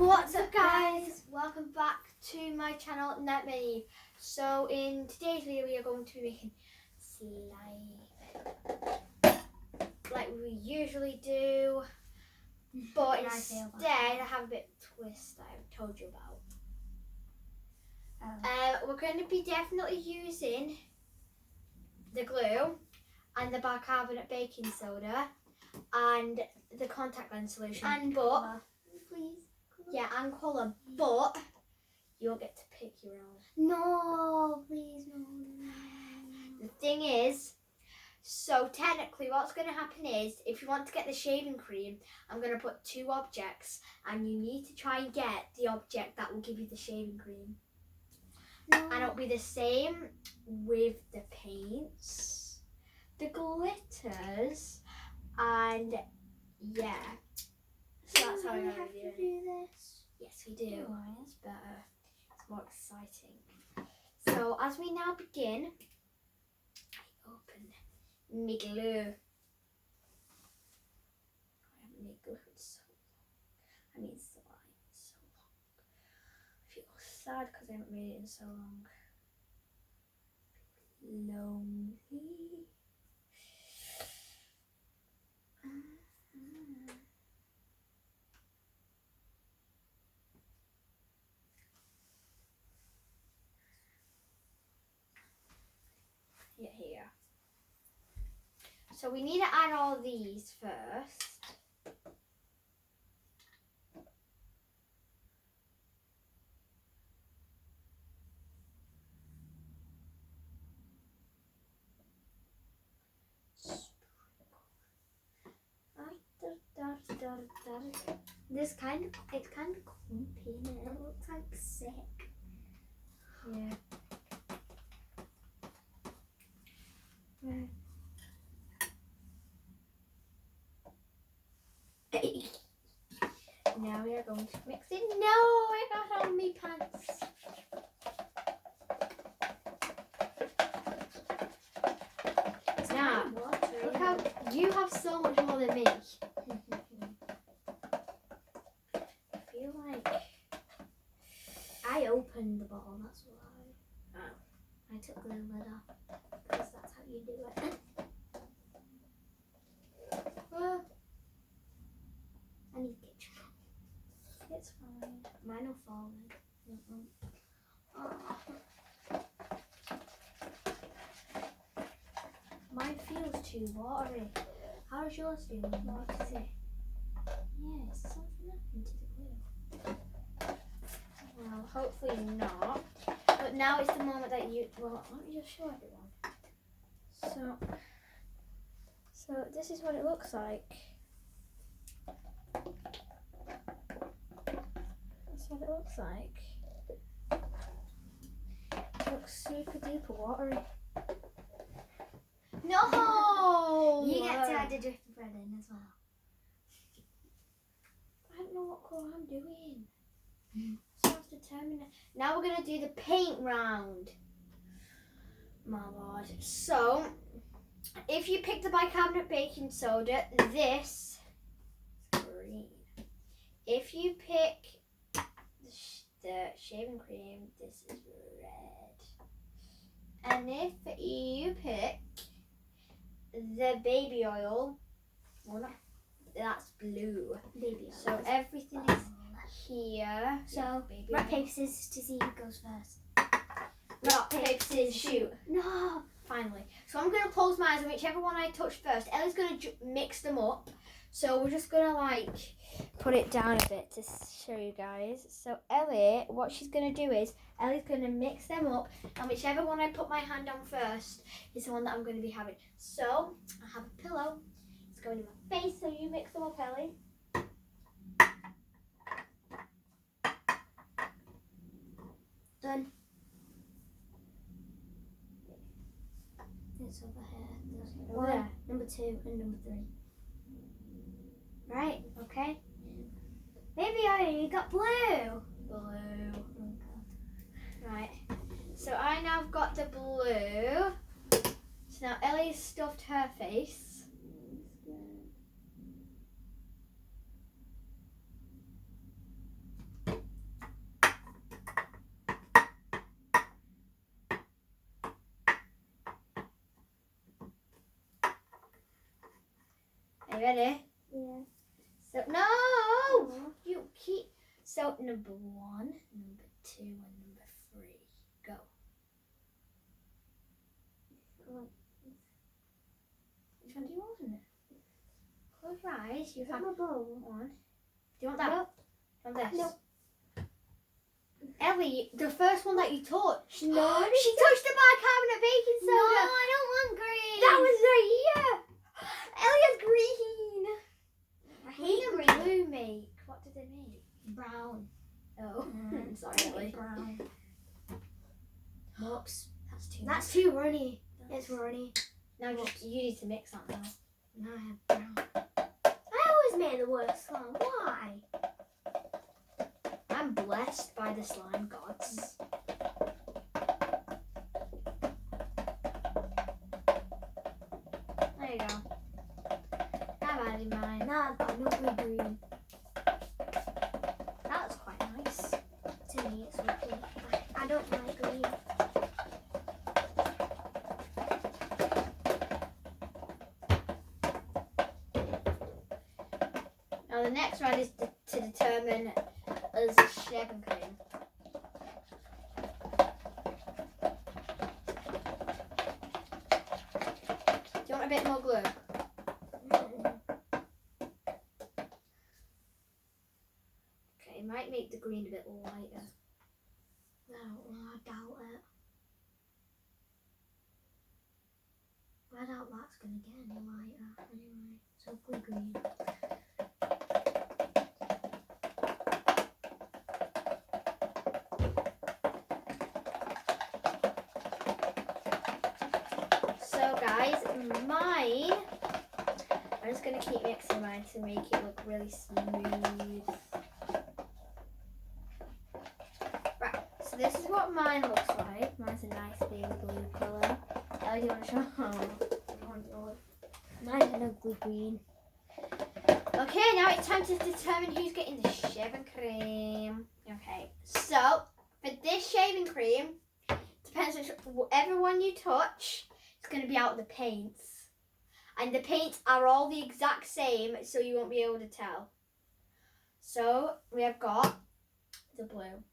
What's up guys? Welcome back to my channel, Niamh. So in today's video we are going to be making slime like we usually do, but instead I have a bit of a twist that I haven't told you about. We're going to be definitely using the glue and the bicarbonate baking soda and the contact lens solution and colour. Yeah, and colour, but you'll get to pick your own. No, please, no. The thing is, so technically what's going to happen is, if you want to get the shaving cream, I'm going to put two objects and you need to try and get the object that will give you the shaving cream. No. And it'll be the same with the paints, the glitters, and yeah. So that's how we have to do this. Yes, we do. Oh, It's better. It's more exciting. So as we now begin, I open my glue. I haven't made glue in so long. I mean slime in so long. I feel sad because I haven't made it in so long. Lonely. Here. So we need to add all these first. It's kind of clumpy and it looks like sick. Yeah. Right. Now we are going to mix it. No, I got on me pants. Now, look how you have so much more than me. I feel like I opened the bottle, that's why. I took the lid off because that's how you do it. Well, I need ketchup. it's fine. Mine will fall in. Oh. Mine feels too watery. How does yours feel? What is it? Yes, something happened to the glue. Well, hopefully not. But now it's the moment that you. Well, let me just show everyone. So this is what it looks like. That's what it looks like. It looks super duper watery. No! You get to add a different bread in as well. I don't know what colour I'm doing. So I have to determine it. Now we're going to do the paint round. My lord. So, if you pick the bicarbonate baking soda, this is green. If you pick the shaving cream, this is red. And if you pick the baby oil, well, that's blue. Baby oil. So everything is here. So, baby rock, oil. paper, scissors to see who goes first. Rock, paper, scissors, shoot. No! Finally. So I'm going to close my eyes and whichever one I touch first, Ellie's going to mix them up. So we're just going to like put it down a bit to show you guys. So Ellie, what she's going to do is, Ellie's going to mix them up and whichever one I put my hand on first is the one that I'm going to be having. So I have a pillow. It's going in my face, so you mix them up, Ellie. Done. It's over here. Over there. Number 2 and number 3. Right, okay. Baby oil, you got blue. Blue. Right. So I now have got the blue. So now Ellie's stuffed her face. Are you ready? Yeah. So, no! You keep... So, number 1, number 2, and number 3. Go. Which one do you want? Close your eyes. You have my bowl. 1. Do you want that? Nope. Do you want this? Nope. Ellie, the first one that you touched. No. She touched the bicarbonate baking No, soda. I don't want green. That was right here. Ellie has green. I Green hate and green. blue make. What did they make? Brown. Oh, sorry, Ellie. Brown. Whoops. That's too That's much. too runny. It's runny. Now you need to mix that now. Now I have brown. I always made the worst one. Why? I'm blessed by the slime gods. There you go. I've added mine. Now I've got no green. That was quite nice. To me, it's okay. I don't like green. Now the next round is to determine the shaving cream. Do you want a bit more glue? Okay, it might make the green a bit lighter. I don't know. I doubt it. I doubt that's gonna get any lighter. Anyway, so blue green. So guys, mine, I'm just going to keep mixing mine to make it look really smooth. Right, so this is what mine looks like. Mine's a nice baby blue colour. Ellie, do you want to show? Mine's an ugly green. Okay, now it's time to determine who's getting the shaving cream. Okay, so for this shaving cream, depends on whatever one you touch, it's going to be out of the paints. And the paints are all the exact same, so you won't be able to tell. So we have got the blue.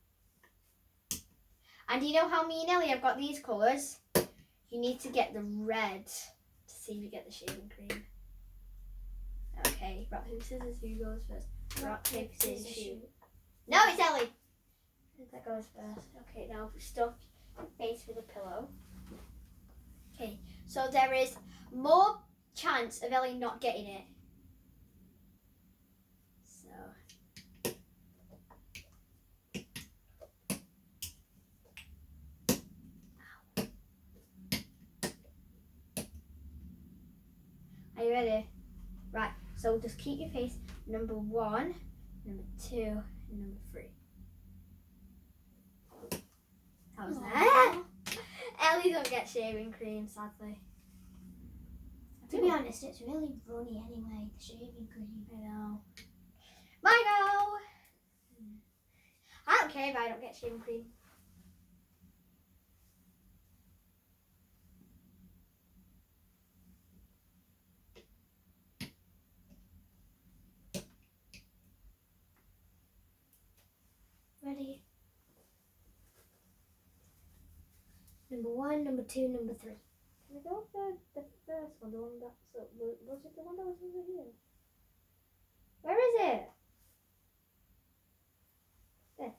And you know how me and Ellie have got these colours? You need to get the red to see if you get the shaving cream. Okay, rock, paper, scissors, who goes first? Rock, paper, scissors, shoot. No, it's Ellie! That goes first. Okay, now stuff your face with a pillow. Okay, so there is more chance of Ellie not getting it. So. Ow. Are you ready? Right, so just keep your face number 1, number 2, and number 3. That was that. Ellie don't get shaving cream, sadly. To be honest, it's really runny anyway, the shaving cream. I know. My go! I don't care if I don't get shaving cream. Ready? Number 1, number 2, number 3. Can we go for the first one, the one that's... Was it the one that was over here? Where is it? This.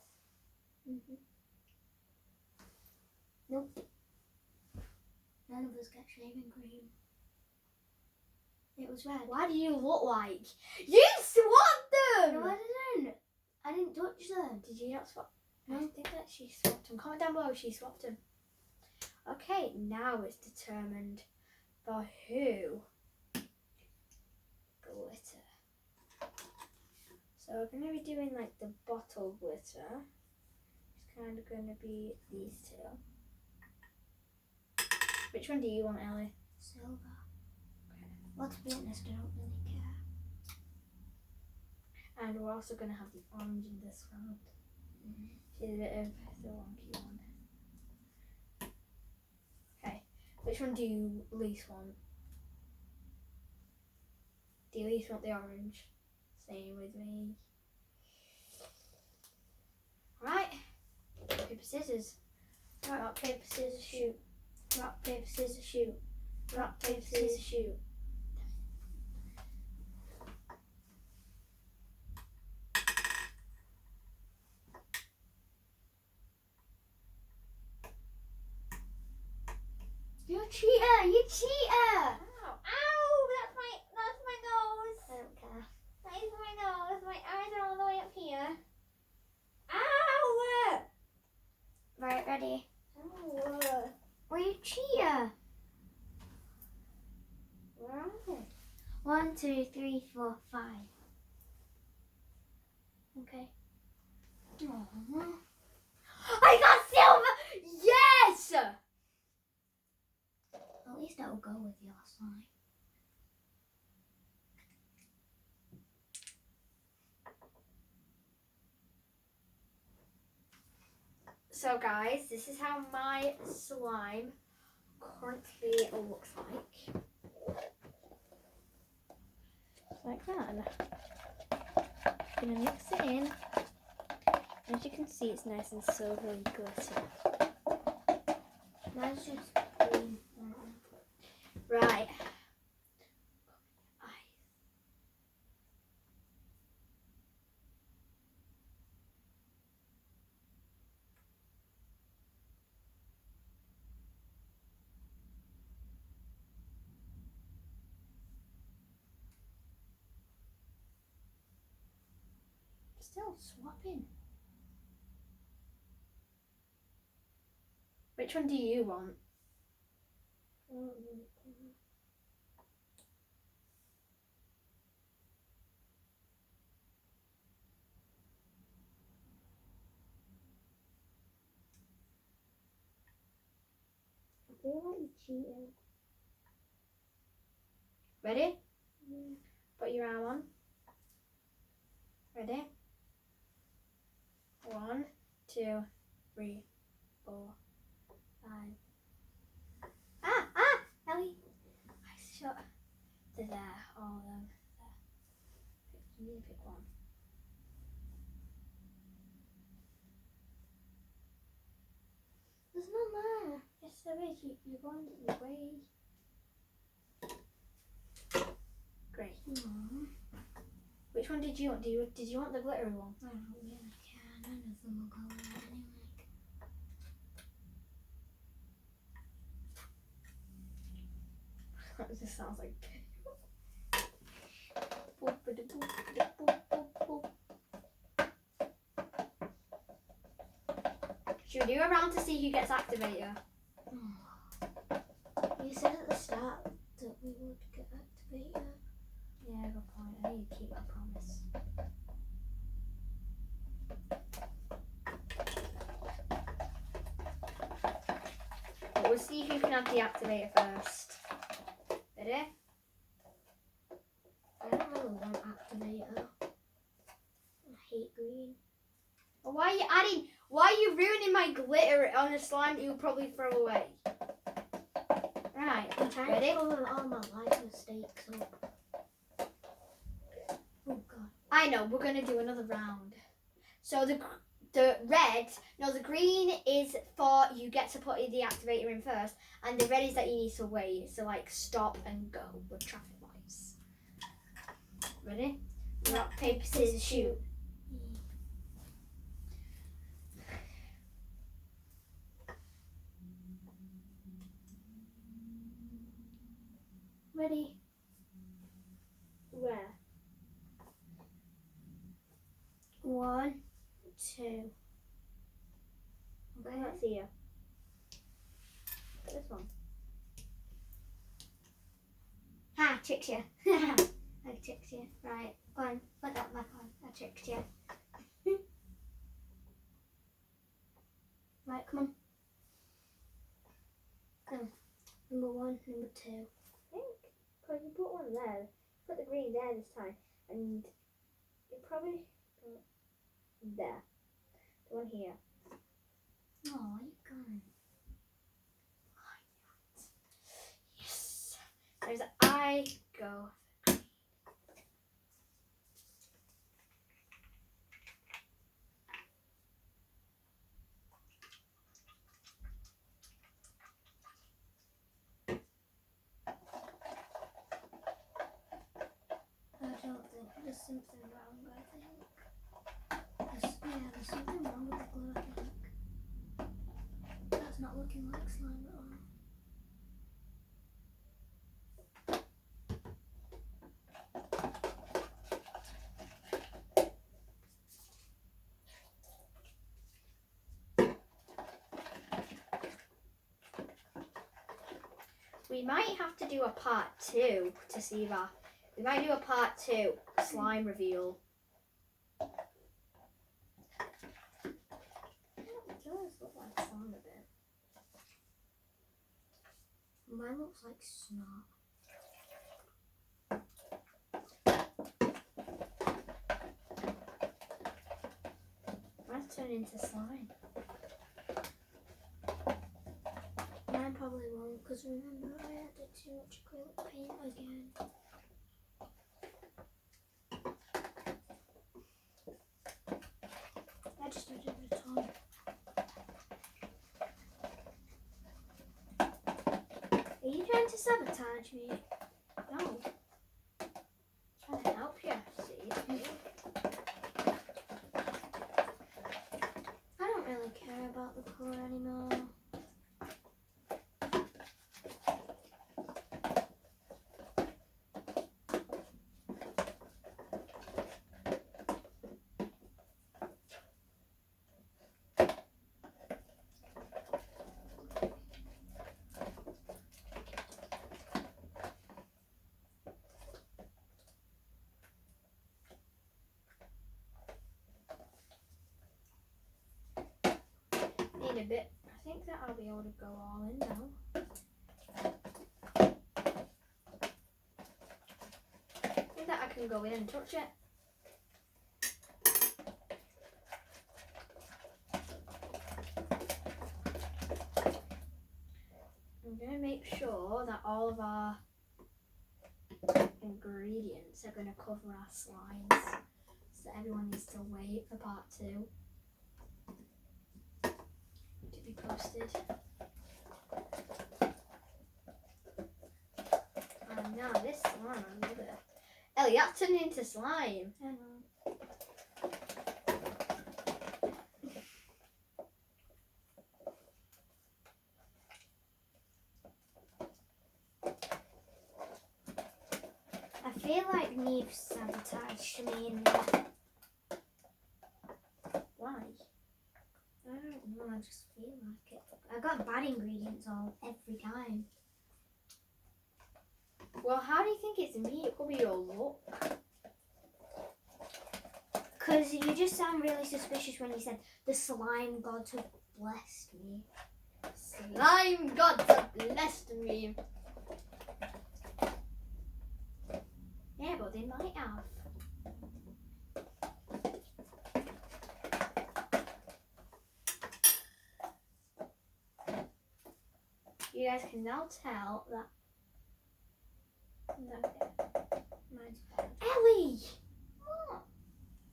Nope. None of us get shaving cream. It was red. Why do you look like? You swapped them! No, I didn't. I didn't touch them. Did you not swap? No. I think that she swapped them. Comment down below if she swapped them. Okay, now it's determined for who. Glitter. So we're going to be doing like the bottle glitter. It's kind of going to be these two. Which one do you want, Ellie? Silver. Okay. Well, to be honest, I don't really care. And we're also going to have the orange in this round. She's a bit of the wonky one. Okay, which one do you least want? Do you at least want the orange? Same with me. Right. Paper, scissors. Rock, paper, scissors, shoot. Rock, paper, scissors, shoot. Rock, paper, scissors, shoot. You cheater! You cheater! Ow! Ow! That's my nose. I don't care. That is my nose. My eyes are all the way up here. Ow! Right, ready? Ow! Well, you cheater! Where are they? 1, 2, 3, 4, 5. Okay. Aww. I got silver! Yes! At least it'll go with your slime. So guys, this is how my slime currently looks like. Like that. Gonna mix it in. As you can see, it's nice and silvery glitter. Mine's just green. Right. Still swapping. Which one do you want? I feel like you cheated. Ready? Put your arm on. Ready? 1, 2, 3, 4, 5. Ah! Ellie! I shot. They're there, all of them. There. You need to pick one. There's none there. Yes, there is. You're going the way. Great. Aww. Which one did you want? Did you want the glittery one? I don't really care. None of them will go with it anyway. That just sounds like. Should we do a round to see who gets activator? You said at the start that we would get activated. Yeah, good point. I need to keep my promise. But we'll see who can have the activator first. Ready? I don't really want activator. I hate green. Well, why are you ruining my glitter on a slime that you'll probably throw away? Right, I'm trying ready? to cover all my life mistakes up. Oh god. I know, we're going to do another round. So the green is for you get to put the activator in first, and the red is that you need to wait. So like stop and go with traffic lights. Ready? Rock, paper, scissors, shoot. Ready? Where? 1, 2. Okay, let's see you. This one. Ha! Tricked you. I tricked you. Right, go on. Put that back on. I tricked you. Right, come on. Go. Number 1, number 2. I think, because you put one there, put the green there this time, and you probably put there. The one here. Oh, you gone? Yes. There's I go. there's something wrong, I think. There's something wrong with the glue, I think. That's not looking like slime at all. We might have to do a part 2 to see that. We might do a part 2 slime reveal. It does look like slime a bit. Mine looks like snot. Mine's turned into slime. Mine probably won't, because remember I added too much acrylic paint again. I just added a ton. Are you trying to sabotage me? No. I'm trying to help you, see? I don't really care about the colour anymore. Need a bit. I think that I'll be able to go all in now. I think that I can go in and touch it. I'm going to make sure that all of our ingredients are going to cover our slimes. So everyone needs to wait for part 2 to be posted. And now this slime, I love it. Ellie, that's turned into slime. I know. I feel like Niamh sabotaged me in there. Why? I don't know, I just feel like it. I got bad ingredients all every time. Well, how do you think it's me? It could be your look. Because you just sound really suspicious when you said the slime gods have blessed me. Slime gods have blessed me. Yeah, but they might have. You guys can now tell that. Mine's bad. Ellie! What?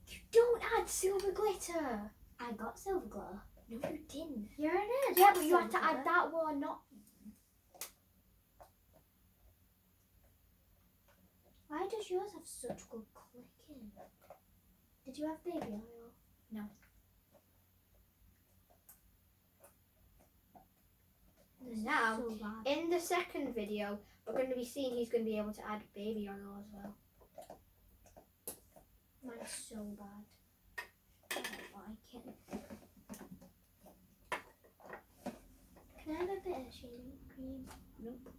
You don't add silver glitter. I got silver glow. No, you didn't. Yeah, it is. Yeah, But you had to add that one, not. Why does yours have such good clicking? Did you have baby oil? No. This is Now, so bad. in the second video, we're going to be seeing he's going to be able to add baby oil as well. Mine's so bad. I don't like it. Can I have a bit of shaving cream? Nope.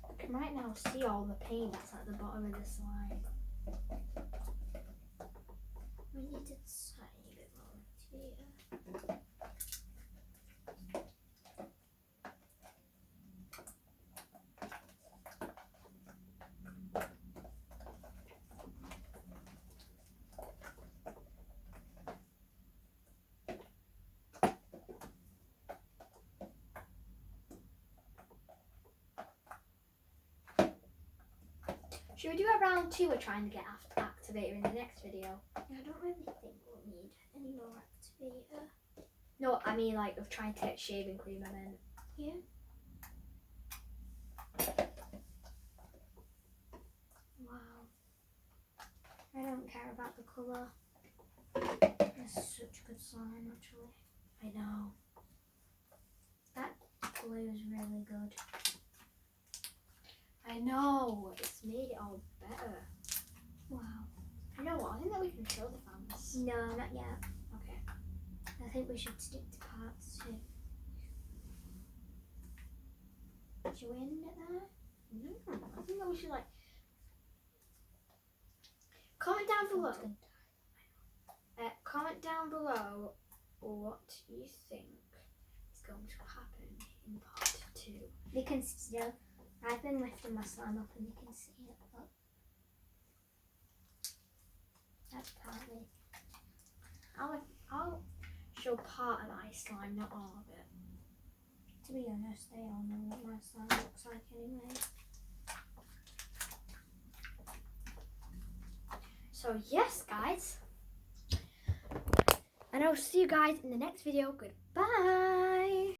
You can right now see all the paint that's at the bottom of the slime. We need a tiny bit more here. Should we do a round 2 we're trying to get activator in the next video? I don't really think we'll need any more activator. No, I mean like of trying to get shaving cream. I meant. Yeah. Wow. I don't care about the colour. It's such good slime, actually. I know. That glue is really good. I know. It's made it all better. Wow. I know what. I think that we can show the fans. No, not yet. Okay. I think we should stick to parts 2. Should we end it there? No, I think that we should like. Comment down below. Comment down below what you think is going to happen in part 2. They can still. I've been lifting my slime up and you can see it. Look. That's partly. I'll show part of my slime, not all of it. To be honest, they all know what my slime looks like anyway. So yes, guys. And I'll see you guys in the next video. Goodbye.